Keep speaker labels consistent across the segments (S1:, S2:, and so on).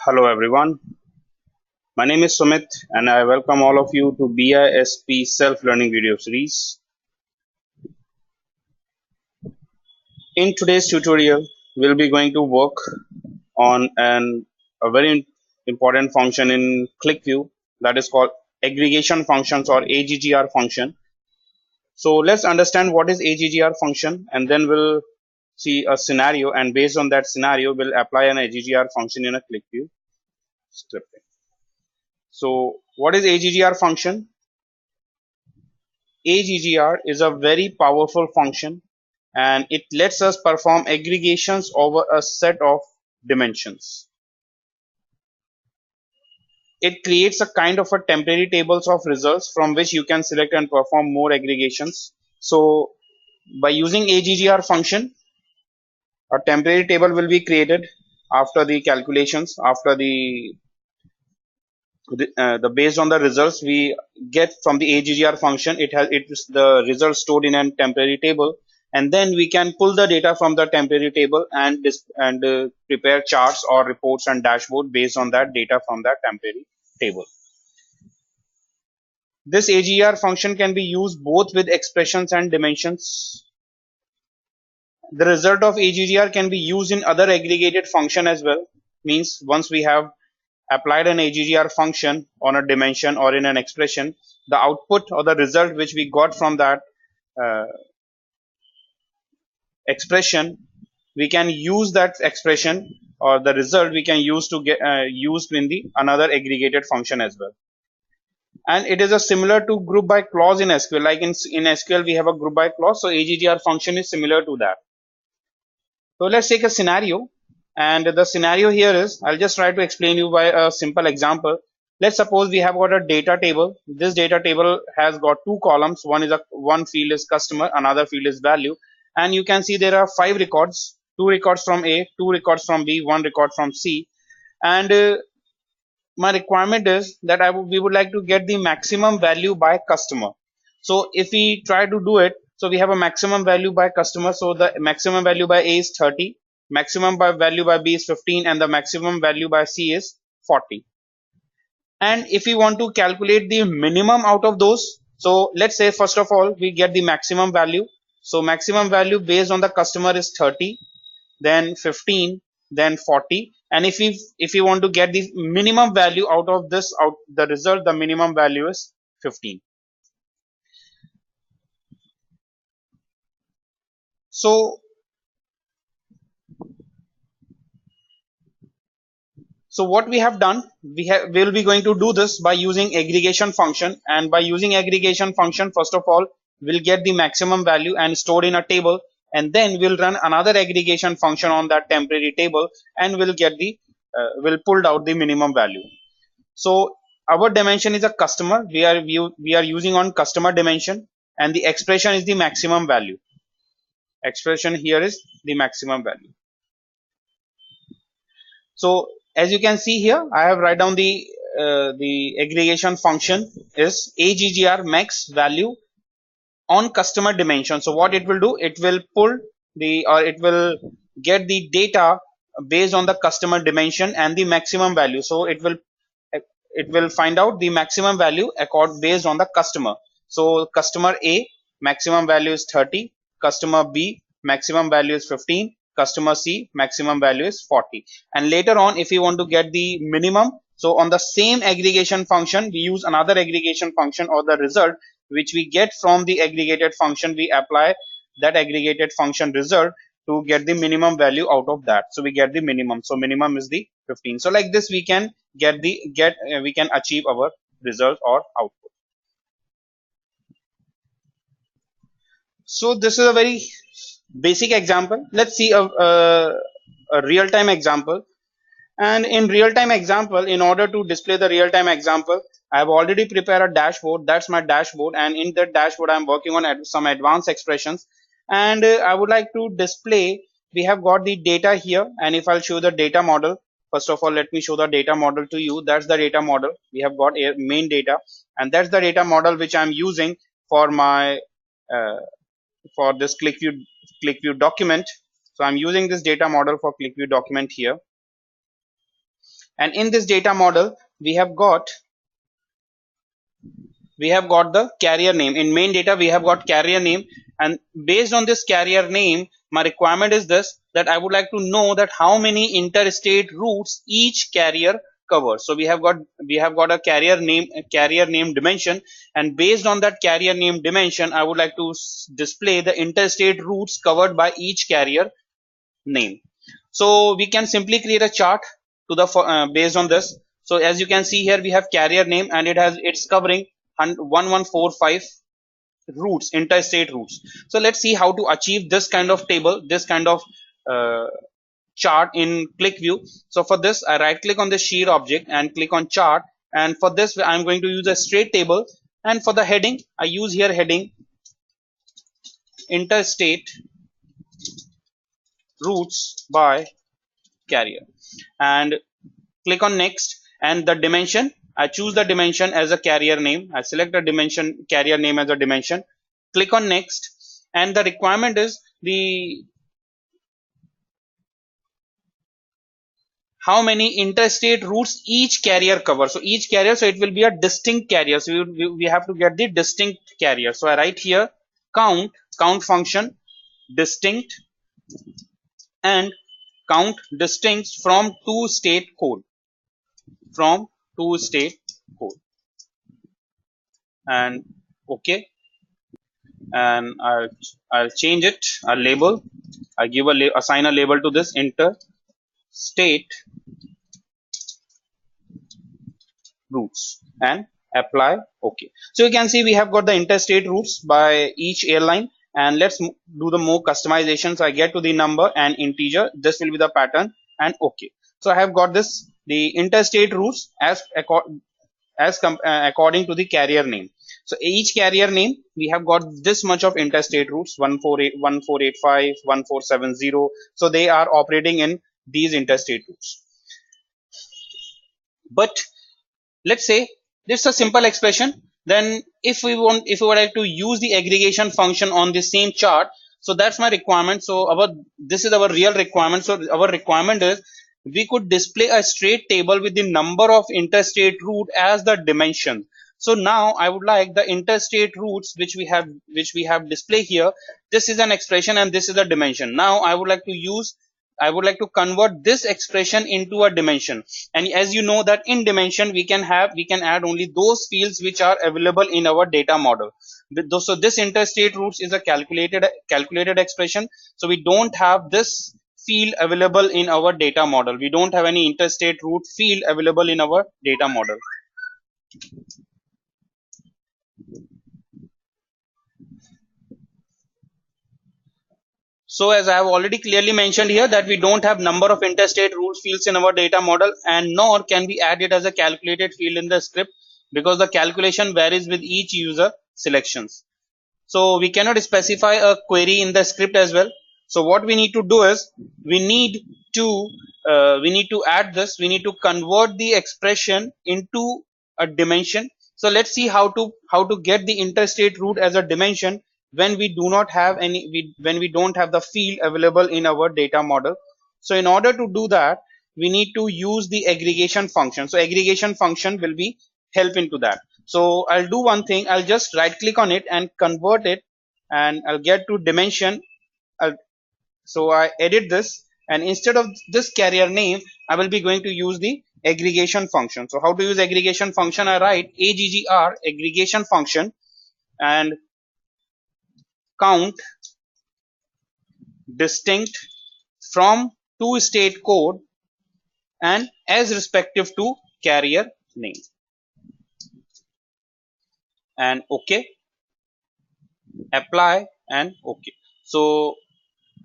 S1: Hello everyone, my name is Sumit and I welcome all of you to BISP self-learning video series. In today's tutorial, we'll be going to work on a very important function in Qlikview that is called aggregation functions or AGGR function. So let's understand what is AGGR function and then we'll see a scenario, and based on that scenario we'll apply an AGGR function in a Qlikview scripting. So what is AGGR function? AGGR is a very powerful function and it lets us perform aggregations over a set of dimensions. It creates a kind of a temporary tables of results from which you can select and perform more aggregations. So by using AGGR function, a temporary table will be created after the calculations, after the based on the results we get from the AGGR function. It is the results stored in a temporary table, and then we can pull the data from the temporary table and prepare charts or reports and dashboard based on that data from that temporary table. This AGGR function can be used both with expressions and dimensions. The result of AGGR can be used in other aggregated function as well. Means once we have applied an AGGR function on a dimension or in an expression, the output or the result which we got from that uh, expression, we can use that expression or the result we can use to get used in the another aggregated function as well. And it is a similar to group by clause in SQL. Like in SQL we have a group by clause, so AGGR function is similar to that. So let's take a scenario, and the scenario here is, I'll just try to explain you by a simple example. Let's suppose we have got a data table. This data table has got two columns. One field is customer, another field is value, and you can see there are 5 records, 2 records from A, 2 records from B, 1 record from C, and my requirement is that we would like to get the maximum value by customer. So if we try to do it, so we have a maximum value by customer. So the maximum value by A is 30, maximum by value by B is 15, and the maximum value by C is 40. And if we want to calculate the minimum out of those, so let's say first of all we get the maximum value. So maximum value based on the customer is 30, then 15, then 40. And if we want to get the minimum value out of this, the result, the minimum value is 15. So what we have done, we will be going to do this by using aggregation function, and by using aggregation function, first of all we'll get the maximum value and stored in a table, and then we'll run another aggregation function on that temporary table and we'll get the we'll pull out the minimum value. So our dimension is a customer. We are using on customer dimension, and the expression is the maximum value. Expression here is the maximum value. So as you can see here, I have write down the aggregation function is AGGR max value on customer dimension. So what it will do, it will pull it will get the data based on the customer dimension and the maximum value. So it will find out the maximum value based on the customer. So customer A maximum value is 30, customer B maximum value is 15, customer C maximum value is 40. And later on, if you want to get the minimum, so on the same aggregation function we use another aggregation function, or the result which we get from the aggregated function, we apply that aggregated function result to get the minimum value out of that. So we get the minimum. So minimum is the 15. So like this we can we can achieve our result or output. So this is a very basic example. Let's see a real-time example. And in real-time example, in order to display the real-time example, I have already prepared a dashboard. That's my dashboard, and in that dashboard I'm working on some advanced expressions, and I would like to display, we have got the data here, and if I'll show the data model, first of all let me show the data model to you. That's the data model. We have got a main data, and that's the data model which I'm using for my for this Qlikview document. So I'm using this data model for Qlikview document here. And in this data model we have got the carrier name. In main data we have got carrier name, and based on this carrier name my requirement is this, that I would like to know that how many interstate routes each carrier covers. So we have got a carrier name dimension, and based on that carrier name dimension I would like to display the interstate routes covered by each carrier name. So we can simply create a chart to the based on this. So as you can see here we have carrier name, and it's covering 1145 routes, interstate routes. So let's see how to achieve this kind of table, this kind of uh, chart in Qlikview. So for this I right click on the sheet object and click on chart, and for this I'm going to use a straight table, and for the heading I use here heading interstate routes by carrier, and click on next. And the dimension, I choose the dimension as a carrier name. I select the dimension carrier name as a dimension, click on next, and the requirement is the how many interstate routes each carrier covers. So each carrier, so it will be a distinct carrier, so we have to get the distinct carrier. So I write here count function distinct, and count distinct from two state code, from two state code, and okay. And I'll change it. I'll label. I give assign a label to this interstate routes and apply OK. So you can see we have got the interstate routes by each airline, and let's do the more customizations. I get to the number and integer. This will be the pattern, and OK. So I have got this the interstate routes as according to the carrier name. So each carrier name we have got this much of interstate routes 148, 1485, 1470. So they are operating in these interstate routes. But let's say this is a simple expression. Then if we would like to use the aggregation function on the same chart, so that's my requirement. So this is our real requirement. So our requirement is we could display a straight table with the number of interstate route as the dimension. So now I would like the interstate routes which we have display here. This is an expression and this is a dimension. Now I would like to convert this expression into a dimension, and as you know that in dimension we can add only those fields which are available in our data model. So this interstate routes is a calculated expression, so we don't have this field available in our data model. We don't have any interstate route field available in our data model. So as I have already clearly mentioned here that we don't have number of interstate route fields in our data model, and nor can we add it as a calculated field in the script because the calculation varies with each user selections. So we cannot specify a query in the script as well. So what we need to do is we need to add this. We need to convert the expression into a dimension. So let's see how to get the interstate route as a dimension when we do not have when we don't have the field available in our data model. So in order to do that, we need to use the aggregation function. So aggregation function will be help into that. So I'll do one thing. I'll just right click on it and convert it, and I'll get to dimension. So I edit this, and instead of this carrier name I will be going to use the aggregation function. So how to use aggregation function? I write aggr aggregation function and count distinct from two state code and as respective to carrier name, and OK, apply, and OK. So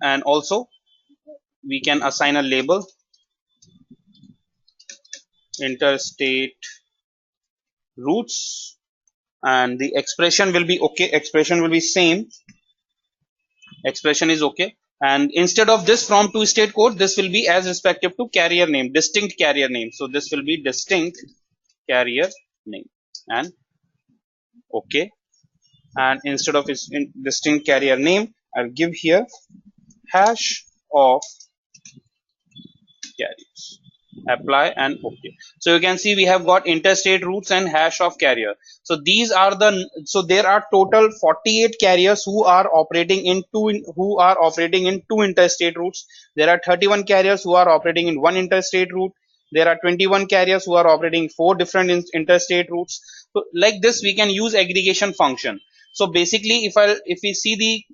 S1: and also we can assign a label interstate routes, and the expression will be OK. Expression will be same. Expression is OK, and instead of this from two state code, this will be as respective to carrier name, distinct carrier name. So this will be distinct carrier name, and OK. And instead of its distinct carrier name, I'll give here hash of carriers. apply and OK. So you can see we have got interstate routes and hash of carrier. So these are so there are total 48 carriers who are operating in two interstate routes. There are 31 carriers who are operating in one interstate route. There are 21 carriers who are operating four different interstate routes. So like this we can use aggregation function. So basically if we see the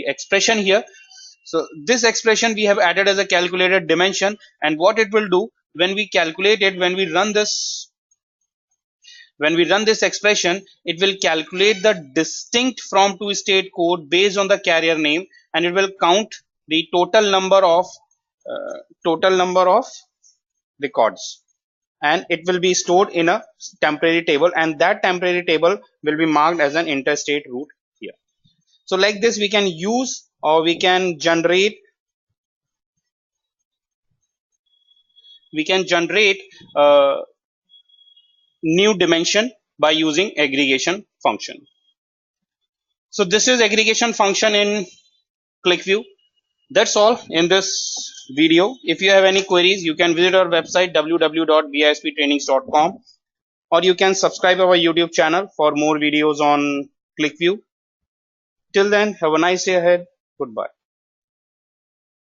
S1: expression here, so this expression we have added as a calculated dimension, and what it will do when we calculate it, when we run this expression, it will calculate the distinct from to state code based on the carrier name, and it will count the total number of records, and it will be stored in a temporary table, and that temporary table will be marked as an interstate route here. So like this we can use, or we can generate new dimension by using aggregation function. So this is aggregation function in Qlikview. That's all in this video. If you have any queries, you can visit our website www.bisptrainings.com, or you can subscribe our YouTube channel for more videos on Qlikview. Till then, have a nice day ahead. Goodbye.